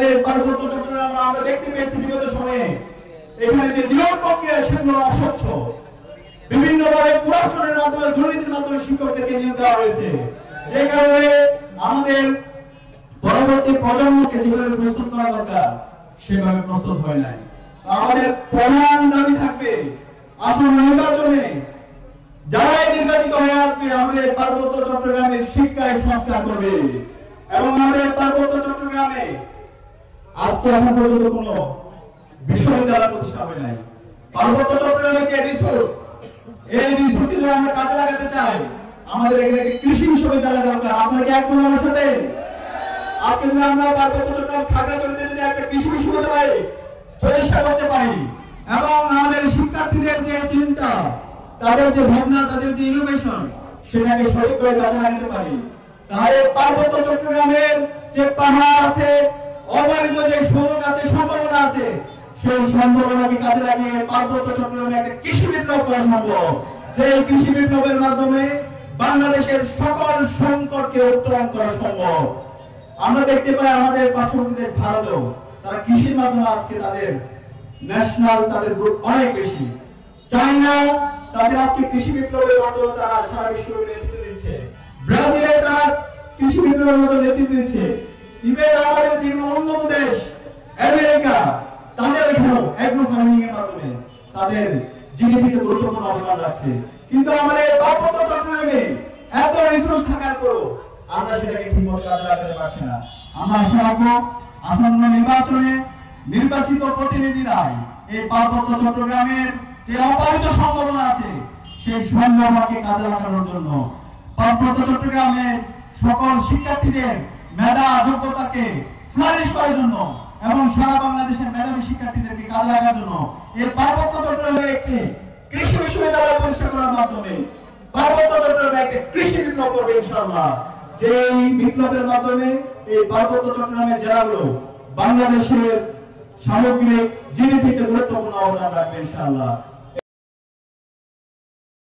আমাদের পার্বত্য চট্টগ্রাম আমরা দেখতে পেয়েছি বিগত সময়ে এখানে যে নিয়োগ প্রক্রিয়া সেগুলো অস্বচ্ছ, বিভিন্নভাবে কুরাপশনের মাধ্যমে দুর্নীতির মাধ্যমে শিক্ষকদেরকে নিয়োগ দেওয়া হয়েছে, যে কারণে আমাদের পরবর্তী প্রজন্মকে যেভাবে প্রস্তুত করা দরকার সেভাবে প্রস্তুত হয় নাই। আমাদের প্রধান দাবি থাকবে আসন্ন নির্বাচনে যারাই নির্বাচিত হয়ে আসবে আমাদের পার্বত্য চট্টগ্রামের শিক্ষায় সংস্কার করবে এবং আমাদের পার্বত্য চট্টগ্রামে আজকে এখন পর্যন্ত কোনো বিশ্ববিদ্যালয় প্রতিষ্ঠা হয় নাই। পার্বত্য চট্টগ্রামে যে রিসোর্স, এই রিসোর্স যদি আমরা কাজে লাগাতে চাই আমাদের এখানে কৃষি বিশ্ববিদ্যালয় দরকার। আপনারা কি একমত আমার সাথে? আজকে যদি আমরা পার্বত্য চট্টগ্রাম খাগড়াছড়িতে যদি একটা কৃষি বিশ্ববিদ্যালয় প্রতিষ্ঠা করতে পারি এবং আমাদের শিক্ষার্থীদের যে চিন্তা, তাদের যে ভাবনা, তাদের যে ইনোভেশন সেটাকে সঠিকভাবে কাজে লাগাতে পারি, তাহলে পার্বত্য চট্টগ্রামের যে পাহাড় আছে, অবারিত যে সুযোগ আছে, সম্ভাবনা আছে, সেই সম্ভাবনাকে কাজে লাগিয়ে পার্বত্য চট্টগ্রামে একটা কৃষি বিপ্লব করা সম্ভব। যে কৃষি বিপ্লবের মাধ্যমে বাংলাদেশের সকল সংকটকে উত্তরণ করা সম্ভব। আমরা দেখতে পাই আমাদের পার্শ্ববর্তী দেশ ভারতেও তারা কৃষির মাধ্যমে আজকে তাদের ন্যাশনাল তাদের গ্রুপ অনেক বেশি। চায়না তাদের আজকে কৃষি বিপ্লবের মাধ্যমে তারা সারা বিশ্বে নেতৃত্ব দিচ্ছে। ব্রাজিলে তারা কৃষি বিপ্লবের মাধ্যমে নেতৃত্ব দিচ্ছে। ইভেন আমাদের যেগুলো উন্নত দেশ আমেরিকা, তাদের এখানেও এগ্রো ফার্মিং এর মাধ্যমে তাদের জিডিপিতে গুরুত্বপূর্ণ অবদান রাখছে। কিন্তু আমাদের পার্বত্য চট্টগ্রামে এত রিসোর্স থাকার পরও আমরা সেটাকে ঠিকমতো কাজে লাগাতে পারছি না। আমরা আশা রাখবো আসন্ন নির্বাচনে নির্বাচিত প্রতিনিধিরা এই পার্বত্য চট্টগ্রামের যে অপারিত সম্ভাবনা আছে সেই সম্ভাবনাকে কাজে লাগানোর জন্য, পার্বত্য চট্টগ্রামের সকল শিক্ষার্থীদের মেধা যোগ্যতাকে ফ্লারিশ করার জন্য এবং সারা বাংলাদেশের মেধাবী শিক্ষার্থীদেরকে কাজে লাগার জন্য এই পার্বত্য চট্টগ্রামে একটি কৃষি বিশ্ববিদ্যালয় প্রতিষ্ঠা করার মাধ্যমে পার্বত্য চট্টগ্রামে একটি কৃষি বিপ্লব করবে ইনশাআল্লাহ। যে বিপ্লবের মাধ্যমে এই পার্বত্য চট্টগ্রামের জেলাগুলো বাংলাদেশের সামগ্রিক জিডিপিতে গুরুত্বপূর্ণ অবদান রাখবে ইনশাআল্লাহ।